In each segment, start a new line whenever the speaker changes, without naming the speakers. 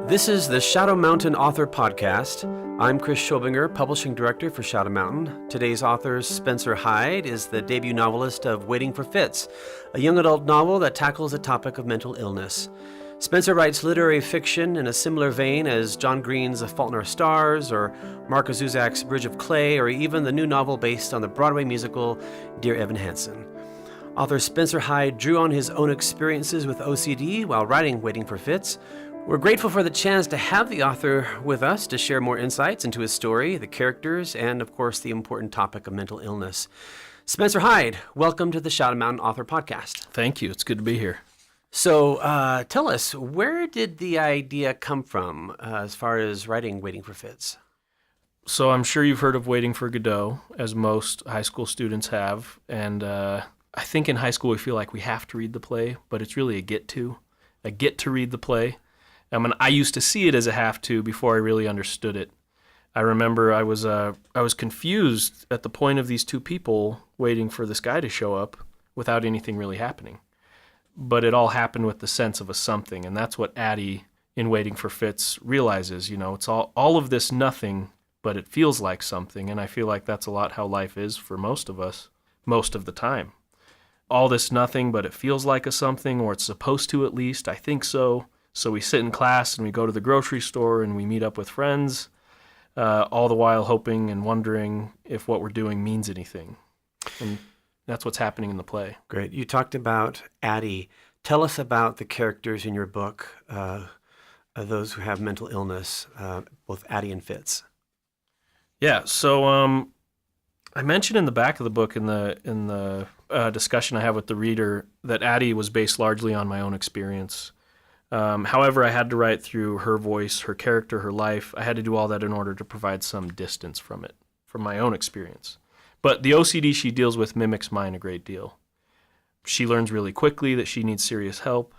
This is the Shadow Mountain Author Podcast. I'm Chris Schobinger, Publishing Director for Shadow Mountain. Today's author, Spencer Hyde, is the debut novelist of Waiting for Fits, a young adult novel that tackles the topic of mental illness. Spencer writes literary fiction in a similar vein as John Green's The Fault in Our Stars, or Mark Zuzak's Bridge of Clay, or even the new novel based on the Broadway musical Dear Evan Hansen. Author Spencer Hyde drew on his own experiences with OCD while writing Waiting for Fits. We're grateful for the chance to have the author with us to share more insights into his story, the characters, and of course the important topic of mental illness. Spencer Hyde, welcome to the Shadow Mountain Author Podcast.
Thank you. It's good to be here.
So tell us, where did the idea come from as far as writing Waiting for Fits?
So I'm sure you've heard of Waiting for Godot, as most high school students have. And I think in high school we feel like we have to read the play, but it's really a get to read the play. I used to see it as a have to before I really understood it. I remember I was confused at the point of these two people waiting for this guy to show up without anything really happening. But it all happened with the sense of a something, and that's what Addie in Waiting for Fits realizes. You know, it's all of this nothing, but it feels like something, and I feel like that's a lot how life is for most of us, most of the time. All this nothing, but it feels like a something, or it's supposed to at least. I think so. So we sit in class and we go to the grocery store and we meet up with friends, all the while hoping and wondering if what we're doing means anything. And that's what's happening in the play.
Great. You talked about Addie. Tell us about the characters in your book, those who have mental illness, both Addie and Fitz.
Yeah. So I mentioned in the back of the book in the discussion I have with the reader that Addie was based largely on my own experience. However, I had to write through her voice, her character, her life. I had to do all that in order to provide some distance from it, from my own experience. But the OCD she deals with mimics mine a great deal. She learns really quickly that she needs serious help,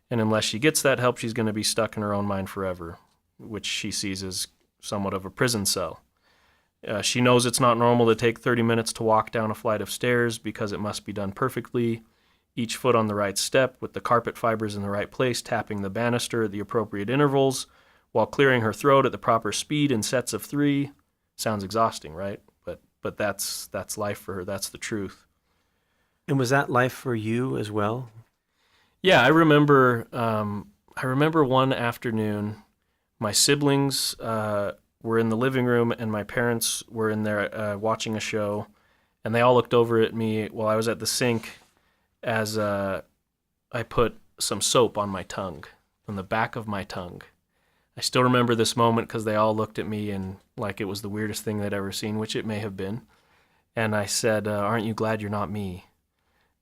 and unless she gets that help, she's going to be stuck in her own mind forever, which she sees as somewhat of a prison cell. She knows it's not normal to take 30 minutes to walk down a flight of stairs because it must be done perfectly, each foot on the right step with the carpet fibers in the right place, tapping the banister at the appropriate intervals, while clearing her throat at the proper speed in sets of 3. Sounds exhausting, right? But that's life for her. That's the truth.
And was that life for you as well?
Yeah, I remember one afternoon, my siblings were in the living room and my parents were in there watching a show, and they all looked over at me while I was at the sink as I put some soap on my tongue, on the back of my tongue. I still remember this moment because they all looked at me and like it was the weirdest thing they'd ever seen, which it may have been. And I said, aren't you glad you're not me?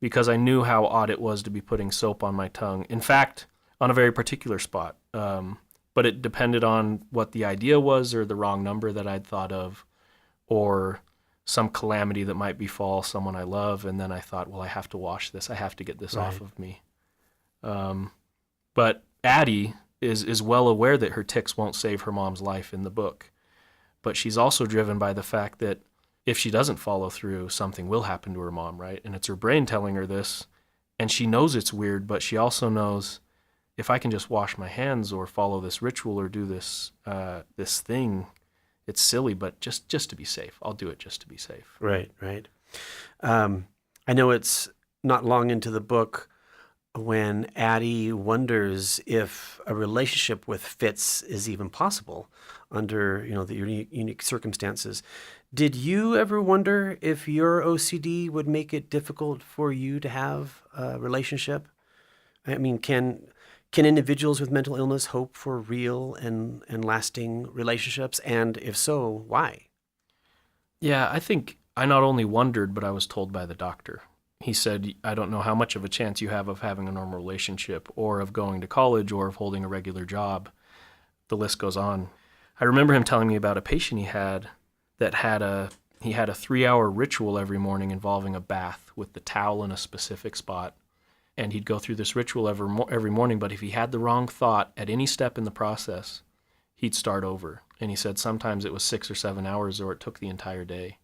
Because I knew how odd it was to be putting soap on my tongue. In fact, on a very particular spot. But it depended on what the idea was or the wrong number that I'd thought of or some calamity that might befall someone I love. And then I thought, well, I have to wash this. I have to get this off of me. But Addie is well aware that her tics won't save her mom's life in the book. But she's also driven by the fact that if she doesn't follow through, something will happen to her mom, right? And it's her brain telling her this. And she knows it's weird, but she also knows if I can just wash my hands or follow this ritual or do this thing, it's silly, but just to be safe. I'll do it just to be safe.
Right. I know it's not long into the book when Addie wonders if a relationship with Fitz is even possible under, the unique circumstances. Did you ever wonder if your OCD would make it difficult for you to have a relationship? I mean, can individuals with mental illness hope for real and lasting relationships? And if so, why?
Yeah, I think I not only wondered, but I was told by the doctor. He said, I don't know how much of a chance you have of having a normal relationship or of going to college or of holding a regular job. The list goes on. I remember him telling me about a patient he had that had a 3-hour ritual every morning involving a bath with the towel in a specific spot. And he'd go through this ritual every morning, but if he had the wrong thought at any step in the process, he'd start over. And he said sometimes it was 6 or 7 hours or it took the entire day.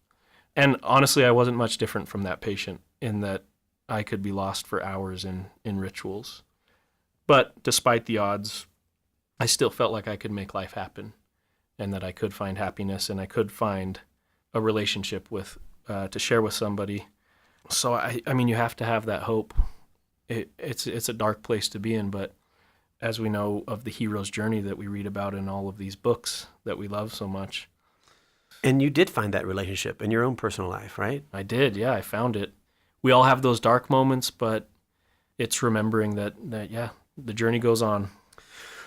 And honestly, I wasn't much different from that patient in that I could be lost for hours in rituals. But despite the odds, I still felt like I could make life happen and that I could find happiness and I could find a relationship with to share with somebody. So I mean, you have to have that hope. It's a dark place to be in, but as we know of the hero's journey that we read about in all of these books that we love so much.
And you did find that relationship in your own personal life, right?
I did, yeah, I found it. We all have those dark moments, but it's remembering that yeah, the journey goes on.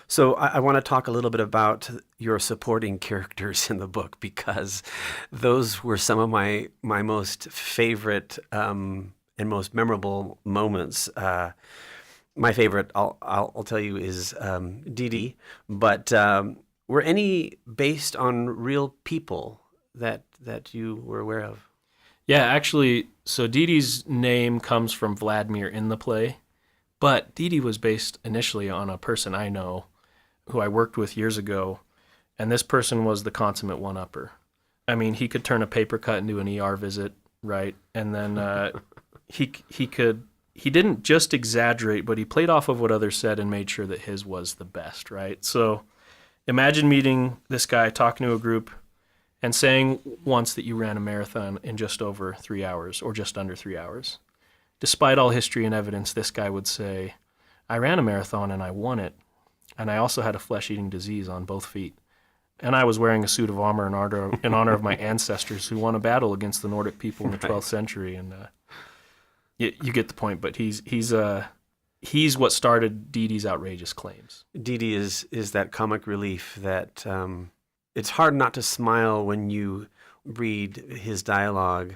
So I want to talk a little bit about your supporting characters in the book, because those were some of my most favorite and most memorable moments. My favorite, I'll tell you, is Dee Dee. But were any based on real people that you were aware of?
Yeah, actually, so Dee Dee's name comes from Vladimir in the play, but Dee Dee was based initially on a person I know who I worked with years ago, and this person was the consummate one-upper. I mean, he could turn a paper cut into an ER visit, right? And then he didn't just exaggerate, but he played off of what others said and made sure that his was the best, right? So imagine meeting this guy, talking to a group, and saying once that you ran a marathon in just over 3 hours or just under 3 hours. Despite all history and evidence, this guy would say, I ran a marathon and I won it. And I also had a flesh-eating disease on both feet. And I was wearing a suit of armor in honor of my ancestors who won a battle against the Nordic people in the 12th century. And you get the point, but he's what started Dee Dee's outrageous claims.
Dee Dee is that comic relief that it's hard not to smile when you read his dialogue,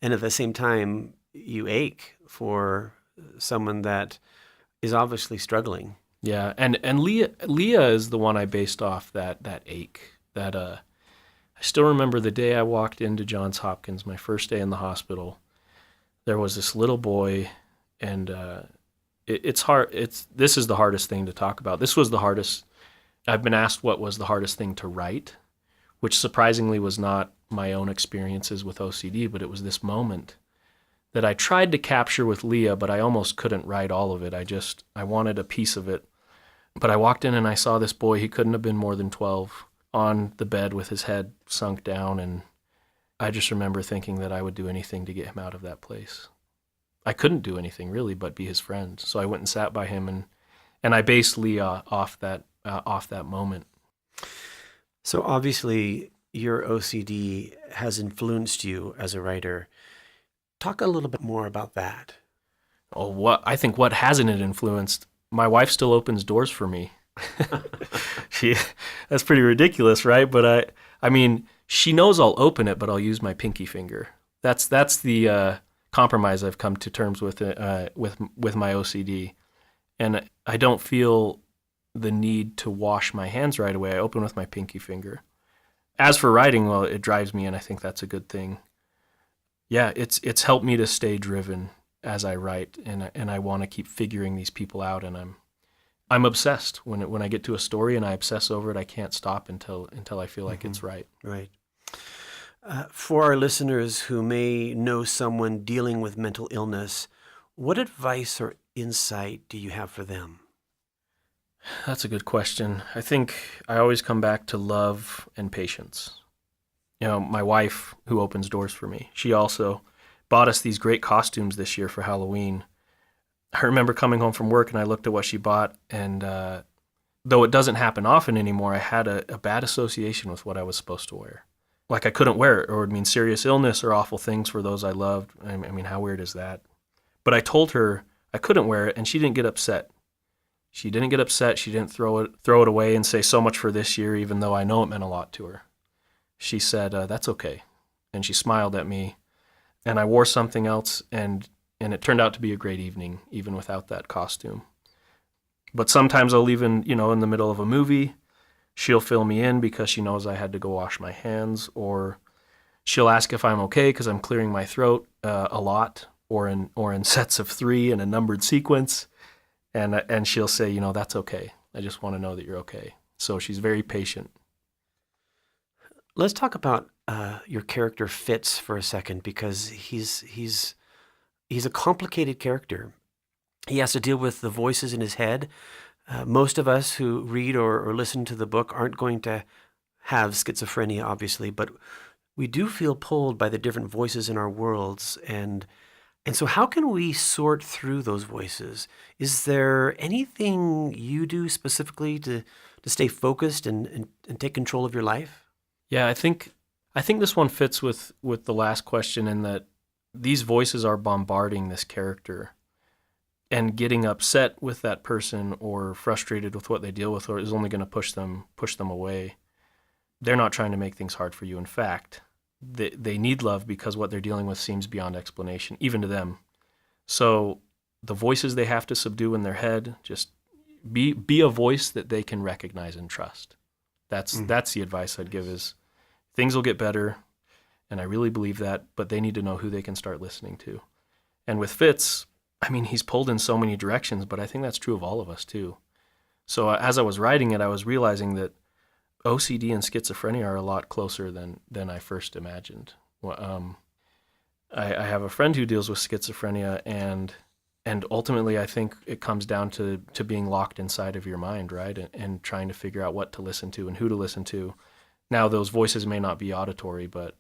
and at the same time you ache for someone that is obviously struggling.
Yeah, and Leah is the one I based off that ache. That I still remember the day I walked into Johns Hopkins, my first day in the hospital. There was this little boy, and it's hard. This is the hardest thing to talk about. This was the hardest. I've been asked what was the hardest thing to write, which surprisingly was not my own experiences with OCD, but it was this moment that I tried to capture with Leah, but I almost couldn't write all of it. I wanted a piece of it. But I walked in and I saw this boy, he couldn't have been more than 12, on the bed with his head sunk down, and I just remember thinking that I would do anything to get him out of that place. I couldn't do anything really but be his friend. So I went and sat by him, and I based Leah off that moment.
So obviously your OCD has influenced you as a writer. Talk a little bit more about that.
Oh, I think what hasn't it influenced? My wife still opens doors for me. That's pretty ridiculous, right? But I mean, she knows I'll open it, but I'll use my pinky finger. That's the compromise I've come to terms with my OCD, and I don't feel the need to wash my hands right away. I open with my pinky finger. As for writing, well, it drives me, and I think that's a good thing. Yeah, it's helped me to stay driven as I write, and I want to keep figuring these people out, and I'm obsessed when I get to a story and I obsess over it. I can't stop until I feel like it's right.
Right. For our listeners who may know someone dealing with mental illness, what advice or insight do you have for them?
That's a good question. I think I always come back to love and patience. You know, my wife, who opens doors for me, she also bought us these great costumes this year for Halloween. I remember coming home from work and I looked at what she bought, and though it doesn't happen often anymore, I had a bad association with what I was supposed to wear. Like I couldn't wear it, or it would mean serious illness or awful things for those I loved. I mean, how weird is that? But I told her I couldn't wear it, and she didn't get upset. She didn't get upset. She didn't throw it away and say so much for this year, even though I know it meant a lot to her. She said, that's okay. And she smiled at me, and I wore something else, and it turned out to be a great evening, even without that costume. But sometimes I'll even, in the middle of a movie, she'll fill me in because she knows I had to go wash my hands, or she'll ask if I'm okay because I'm clearing my throat a lot, or in sets of 3 in a numbered sequence, and she'll say, that's okay. I just want to know that you're okay. So she's very patient.
Let's talk about your character Fitz for a second, because he's a complicated character. He has to deal with the voices in his head, Most of us who read or listen to the book aren't going to have schizophrenia, obviously, but we do feel pulled by the different voices in our worlds. And so how can we sort through those voices? Is there anything you do specifically to stay focused and take control of your life?
Yeah, I think this one fits with the last question in that these voices are bombarding this character, and getting upset with that person or frustrated with what they deal with or is only going to push them away. They're not trying to make things hard for you. In fact, they need love because what they're dealing with seems beyond explanation, even to them. So the voices they have to subdue in their head, just be a voice that they can recognize and trust. That's the advice I'd give is things will get better, and I really believe that, but they need to know who they can start listening to. And with Fitz, I mean, he's pulled in so many directions, but I think that's true of all of us too. So as I was writing it, I was realizing that OCD and schizophrenia are a lot closer than I first imagined. I have a friend who deals with schizophrenia, and ultimately I think it comes down to being locked inside of your mind, right? And trying to figure out what to listen to and who to listen to. Now those voices may not be auditory, but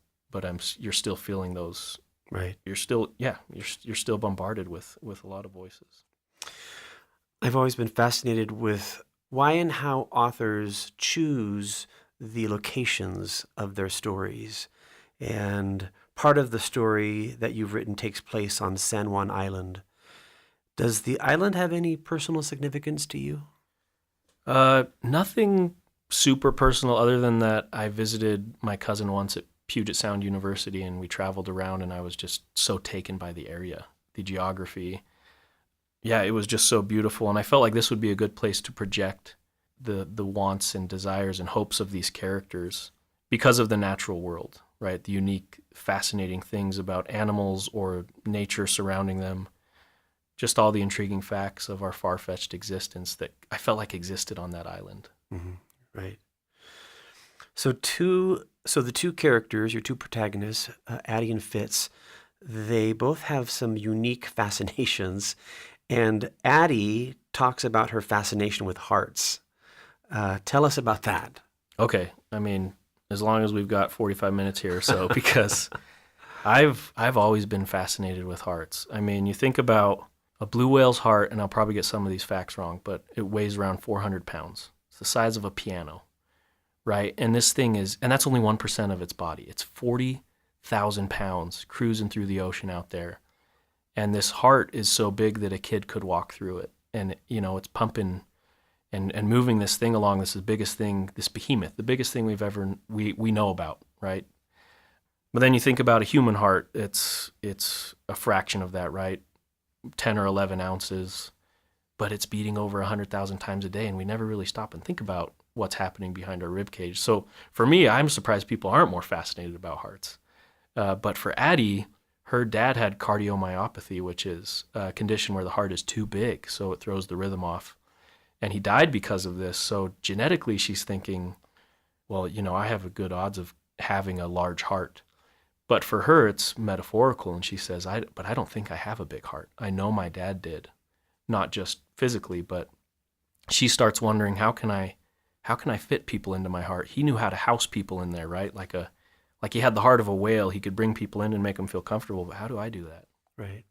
you're still feeling those.
Right.
You're still bombarded with a lot of voices.
I've always been fascinated with why and how authors choose the locations of their stories. And part of the story that you've written takes place on San Juan Island. Does the island have any personal significance to you?
Nothing super personal other than that I visited my cousin once at Puget Sound University, and we traveled around, and I was just so taken by the area, the geography. Yeah, it was just so beautiful, and I felt like this would be a good place to project the wants and desires and hopes of these characters because of the natural world, right? The unique, fascinating things about animals or nature surrounding them, just all the intriguing facts of our far-fetched existence that I felt like existed on that island.
Mm-hmm. Right. So the two characters, your two protagonists, Addie and Fitz, they both have some unique fascinations. And Addie talks about her fascination with hearts. Tell us about that.
Okay, I mean, as long as we've got 45 minutes here or so, because I've always been fascinated with hearts. I mean, you think about a blue whale's heart, and I'll probably get some of these facts wrong, but it weighs around 400 pounds. It's the size of a piano, right? And this thing is, and that's only 1% of its body. It's 40,000 pounds cruising through the ocean out there. And this heart is so big that a kid could walk through it. And, you know, it's pumping and moving this thing along. This is the biggest thing, this behemoth, the biggest thing we know about, right? But then you think about a human heart, it's a fraction of that, right? 10 or 11 ounces, but it's beating over 100,000 times a day, and we never really stop and think about what's happening behind our rib cage. So for me, I'm surprised people aren't more fascinated about hearts. But for Addie, her dad had cardiomyopathy, which is a condition where the heart is too big, so it throws the rhythm off. And he died because of this. So genetically, she's thinking, well, you know, I have a good odds of having a large heart. But for her, it's metaphorical. And she says, but I don't think I have a big heart. I know my dad did, not just physically, but she starts wondering, how can I fit people into my heart? He knew how to house people in there, right? Like he had the heart of a whale. He could bring people in and make them feel comfortable. But how do I do that?
Right.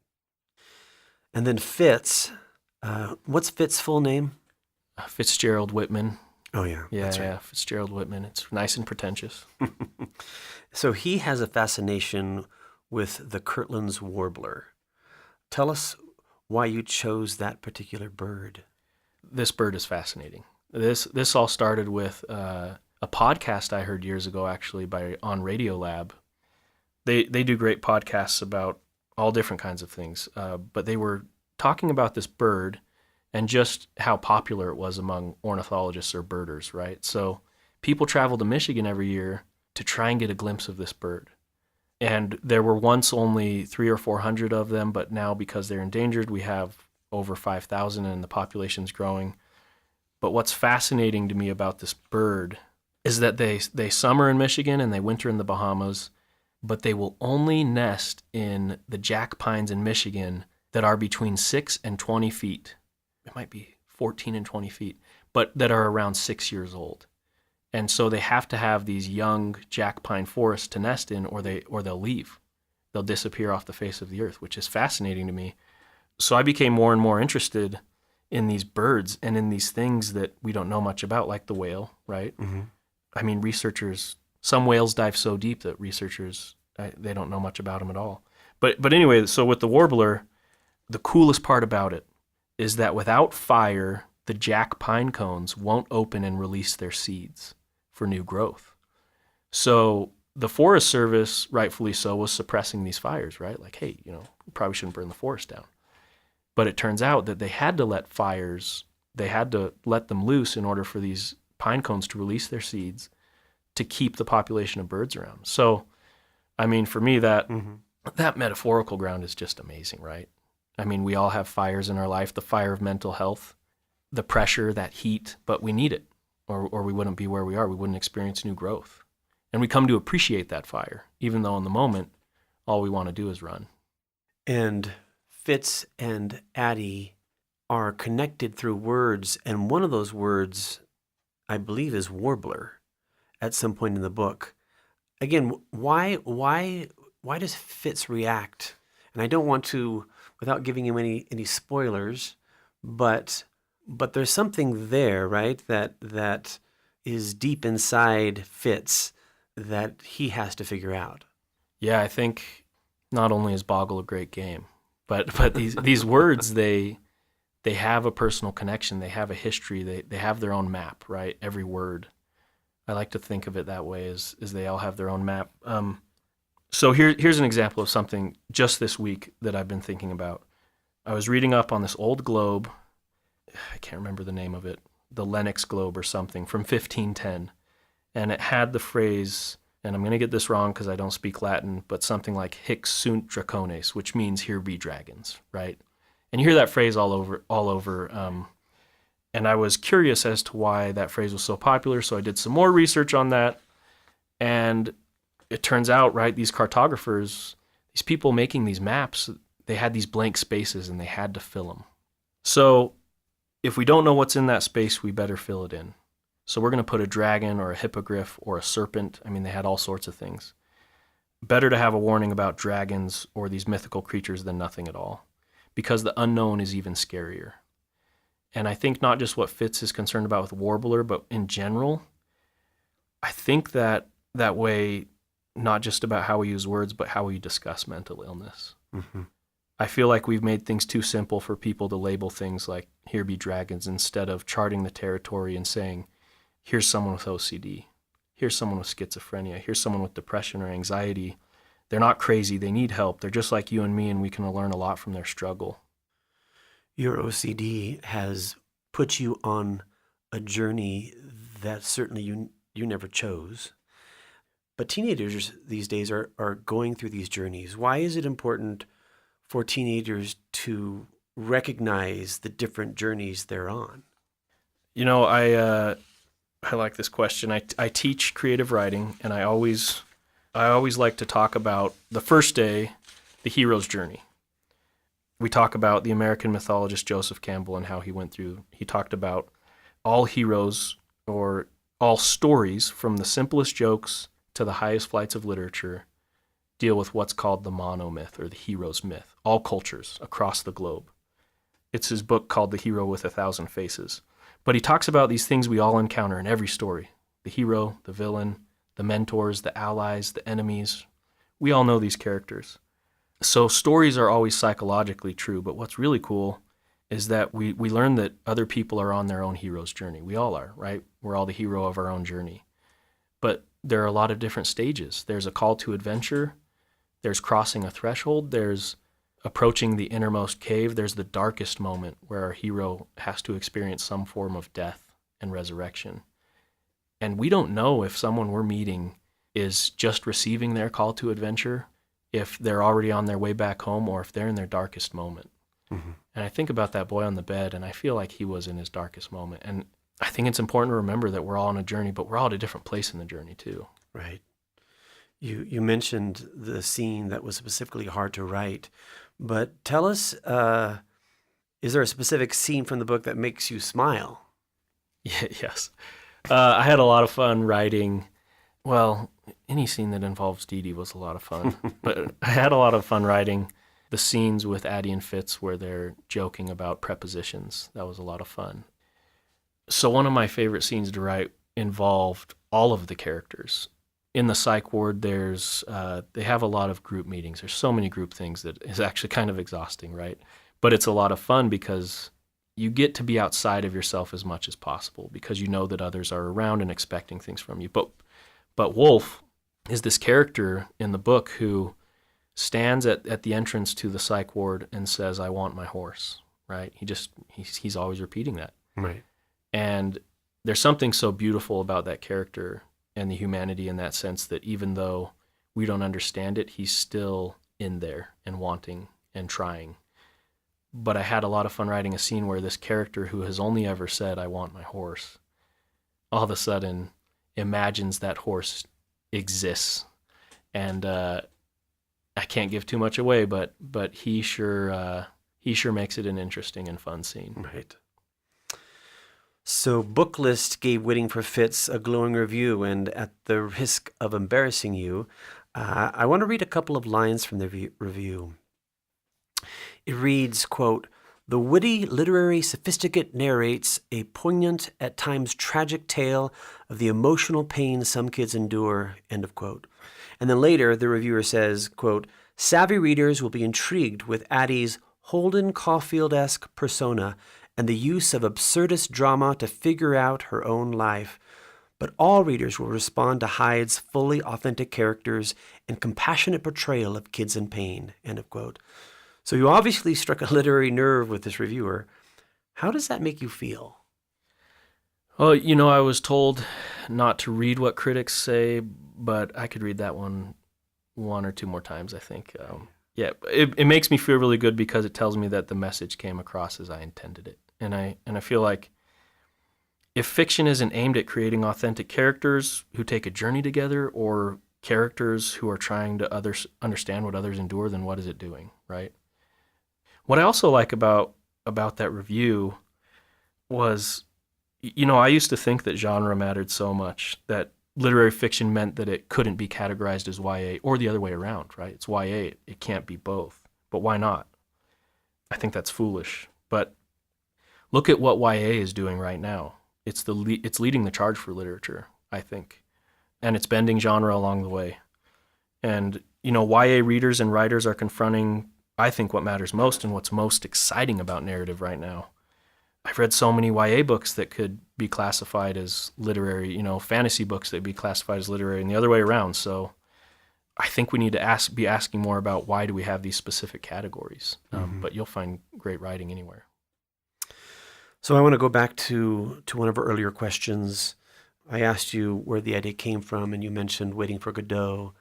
And then Fitz, what's Fitz's full name?
Fitzgerald Whitman.
Oh, yeah. That's right.
Yeah, Fitzgerald Whitman. It's nice and pretentious.
So he has a fascination with the Kirtland's warbler. Tell us why you chose that particular bird.
This bird is fascinating. This all started with a podcast I heard years ago, actually, on Radiolab. They do great podcasts about all different kinds of things, but they were talking about this bird and just how popular it was among ornithologists or birders, right? So people travel to Michigan every year to try and get a glimpse of this bird. And there were once only 300 or 400 of them, but now because they're endangered, we have over 5,000 and the population's growing. But what's fascinating to me about this bird is that they summer in Michigan and they winter in the Bahamas, but they will only nest in the jack pines in Michigan that are between 6 and 20 feet. It might be 14 and 20 feet, but that are around 6 years old. And so they have to have these young jack pine forests to nest in, or they'll leave. They'll disappear off the face of the earth, which is fascinating to me. So I became more and more interested in these birds and in these things that we don't know much about, like the whale, right? Mm-hmm. I mean, some whales dive so deep that researchers, they don't know much about them at all. But anyway, so with the warbler, the coolest part about it is that without fire, the jack pine cones won't open and release their seeds for new growth. So the Forest Service, rightfully so, was suppressing these fires, right? Like, hey, we probably shouldn't burn the forest down. But it turns out that they had to let them loose in order for these pine cones to release their seeds to keep the population of birds around. So, I mean, for me, that metaphorical ground is just amazing, right? I mean, we all have fires in our life, the fire of mental health, the pressure, that heat, but we need it, or we wouldn't be where we are. We wouldn't experience new growth. And we come to appreciate that fire, even though in the moment, all we want to do is run.
And Fitz and Addie are connected through words, and one of those words, I believe, is warbler at some point in the book. Again, why does Fitz react? And I don't want to, without giving him any spoilers, but there's something there, right? That is deep inside Fitz that he has to figure out.
Yeah, I think not only is Boggle a great game, but these words, they have a personal connection. They have a history. They have their own map, right? Every word. I like to think of it that way, as they all have their own map. So here's an example of something just this week that I've been thinking about. I was reading up on this old globe. I can't remember the name of it, the Lennox globe or something, from 1510. And it had the phrase, and I'm going to get this wrong because I don't speak Latin, but something like hic sunt dracones, which means here be dragons, right? And you hear that phrase all over. And I was curious as to why that phrase was so popular, so I did some more research on that. And it turns out, right, these cartographers, these people making these maps, they had these blank spaces and they had to fill them. So if we don't know what's in that space, we better fill it in. So we're going to put a dragon or a hippogriff or a serpent. I mean, they had all sorts of things. Better to have a warning about dragons or these mythical creatures than nothing at all, because the unknown is even scarier. And I think not just what Fitz is concerned about with Warbler, but in general, I think that way, not just about how we use words, but how we discuss mental illness. Mm-hmm. I feel like we've made things too simple for people to label things like, here be dragons, instead of charting the territory and saying, here's someone with OCD, here's someone with schizophrenia, here's someone with depression or anxiety. They're not crazy, they need help. They're just like you and me, and we can learn a lot from their struggle.
Your OCD has put you on a journey that certainly you never chose. But teenagers these days are going through these journeys. Why is it important for teenagers to recognize the different journeys they're on?
I like this question. I teach creative writing, and I always like to talk about the first day, the hero's journey. We talk about the American mythologist Joseph Campbell and how he talked about all heroes or all stories, from the simplest jokes to the highest flights of literature, deal with what's called the monomyth, or the hero's myth, all cultures across the globe. It's his book called The Hero with a Thousand Faces. But he talks about these things we all encounter in every story: the hero, the villain, the mentors, the allies, the enemies. We all know these characters. So stories are always psychologically true, but what's really cool is that we learn that other people are on their own hero's journey. We all are, right? We're all the hero of our own journey. But there are a lot of different stages. There's a call to adventure. There's crossing a threshold. There's approaching the innermost cave. There's the darkest moment where our hero has to experience some form of death and resurrection. And we don't know if someone we're meeting is just receiving their call to adventure, if they're already on their way back home, or if they're in their darkest moment. Mm-hmm. And I think about that boy on the bed, and I feel like he was in his darkest moment. And I think it's important to remember that we're all on a journey, but we're all at a different place in the journey too.
Right. You mentioned the scene that was specifically hard to write, but tell us Is there a specific scene from the book that makes you smile?
Yeah, yes. I had a lot of fun writing. Well, any scene that involves Dee Dee was a lot of fun. But I had a lot of fun writing the scenes with Addie and Fitz where they're joking about prepositions. That was a lot of fun. So one of my favorite scenes to write involved all of the characters. In the psych ward, they have a lot of group meetings. There's so many group things that is actually kind of exhausting, right? But it's a lot of fun because you get to be outside of yourself as much as possible because you know that others are around and expecting things from you. But Wolf is this character in the book who stands at the entrance to the psych ward and says, "I want my horse," right? He's always repeating that.
Right.
And there's something so beautiful about that character and the humanity in that sense that even though we don't understand it, he's still in there and wanting and trying. But I had a lot of fun writing a scene where this character who has only ever said, "I want my horse," all of a sudden imagines that horse exists. And I can't give too much away, but he sure makes it an interesting and fun scene.
Right. So Booklist gave Waiting for Fitz a glowing review, and at the risk of embarrassing you, I want to read a couple of lines from the review. It reads, quote, "The witty literary sophisticate narrates a poignant, at times tragic tale of the emotional pain some kids endure," end of quote. And then later, the reviewer says, quote, "Savvy readers will be intrigued with Addie's Holden Caulfield-esque persona and the use of absurdist drama to figure out her own life. But all readers will respond to Hyde's fully authentic characters and compassionate portrayal of kids in pain," end of quote. So you obviously struck a literary nerve with this reviewer. How does that make you feel?
Well, I was told not to read what critics say, but I could read that one or two more times, I think. Yeah, it makes me feel really good because it tells me that the message came across as I intended it. And I feel like if fiction isn't aimed at creating authentic characters who take a journey together or characters who are trying to understand what others endure, then what is it doing, right? What I also like about that review was, I used to think that genre mattered so much, that literary fiction meant that it couldn't be categorized as YA or the other way around, right? It's YA, it can't be both. But why not? I think that's foolish. But look at what YA is doing right now. It's leading the charge for literature, I think. And it's bending genre along the way. And, YA readers and writers are confronting, I think, what matters most and what's most exciting about narrative right now. I've read so many YA books that could be classified as literary, fantasy books that would be classified as literary and the other way around. So I think we need to be asking more about why do we have these specific categories. But you'll find great writing anywhere.
So I want to go back to one of our earlier questions. I asked you where the idea came from, and you mentioned Waiting for Godot.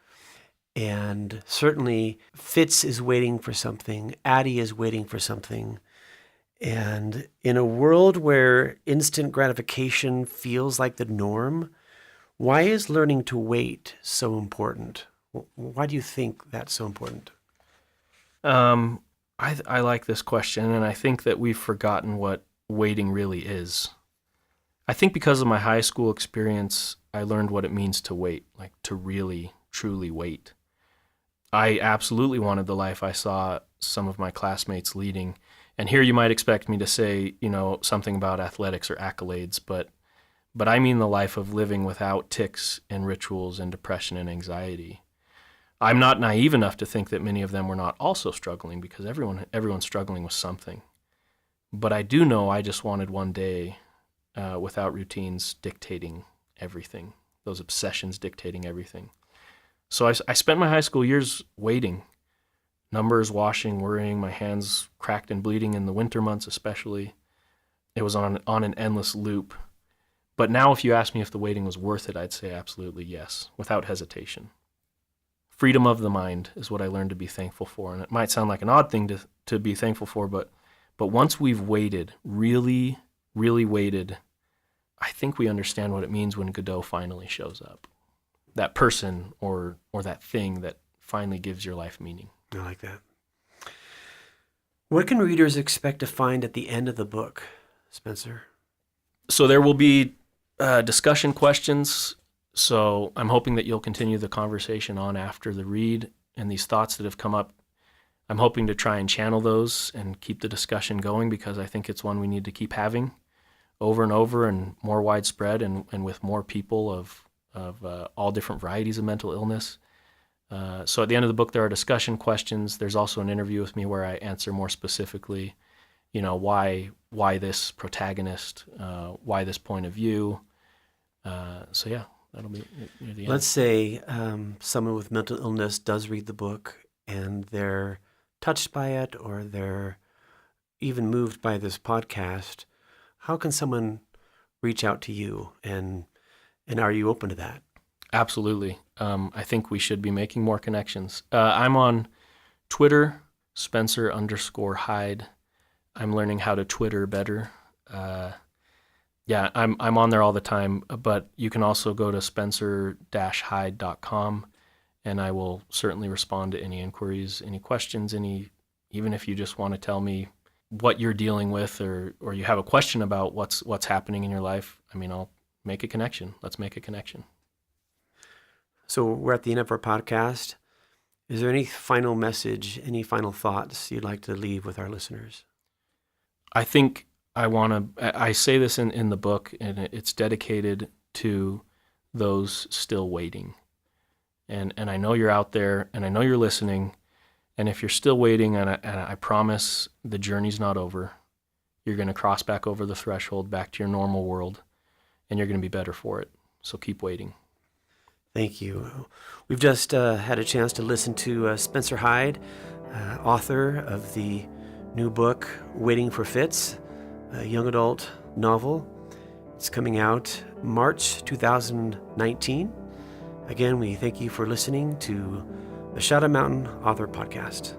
And certainly Fitz is waiting for something. Addie is waiting for something. And in a world where instant gratification feels like the norm, why is learning to wait so important? Why do you think that's so important?
I like this question, and I think that we've forgotten what waiting really is. I think because of my high school experience, I learned what it means to wait, like to really, truly wait. I absolutely wanted the life I saw some of my classmates leading. And here you might expect me to say, something about athletics or accolades, but I mean the life of living without tics and rituals and depression and anxiety. I'm not naive enough to think that many of them were not also struggling, because everyone's struggling with something. But I do know I just wanted one day without routines dictating everything, those obsessions dictating everything. So I spent my high school years waiting. Numbers, washing, worrying, my hands cracked and bleeding in the winter months especially. It was on an endless loop. But now if you ask me if the waiting was worth it, I'd say absolutely yes, without hesitation. Freedom of the mind is what I learned to be thankful for. And it might sound like an odd thing to be thankful for, but once we've waited, really, really waited, I think we understand what it means when Godot finally shows up. That person or that thing that finally gives your life meaning.
I like that. What can readers expect to find at the end of the book, Spencer?
So there will be discussion questions. So I'm hoping that you'll continue the conversation on after the read, and these thoughts that have come up, I'm hoping to try and channel those and keep the discussion going, because I think it's one we need to keep having over and over, and more widespread, and with more people of all different varieties of mental illness. So at the end of the book, there are discussion questions. There's also an interview with me where I answer more specifically, why this protagonist, why this point of view. So yeah, that'll be near the end.
Let's say someone with mental illness does read the book and they're touched by it, or they're even moved by this podcast. How can someone reach out to you, and are you open to that?
Absolutely. I think we should be making more connections. I'm on Twitter, Spencer_Hyde. I'm learning how to Twitter better. I'm on there all the time, but you can also go to spencer-hyde.com, and I will certainly respond to any inquiries, any questions, even if you just want to tell me what you're dealing with, or you have a question about what's happening in your life. I'll make a connection. Let's make a connection.
So we're at the end of our podcast. Is there any final message, any final thoughts you'd like to leave with our listeners?
I think I say this in the book, and it's dedicated to those still waiting. And I know you're out there, and I know you're listening, and if you're still waiting, and I promise the journey's not over, you're going to cross back over the threshold back to your normal world, and you're going to be better for it. So keep waiting.
Thank you. We've just had a chance to listen to Spencer Hyde, author of the new book, Waiting for Fits, a young adult novel. It's coming out March 2019. Again, we thank you for listening to the Shadow Mountain Author Podcast.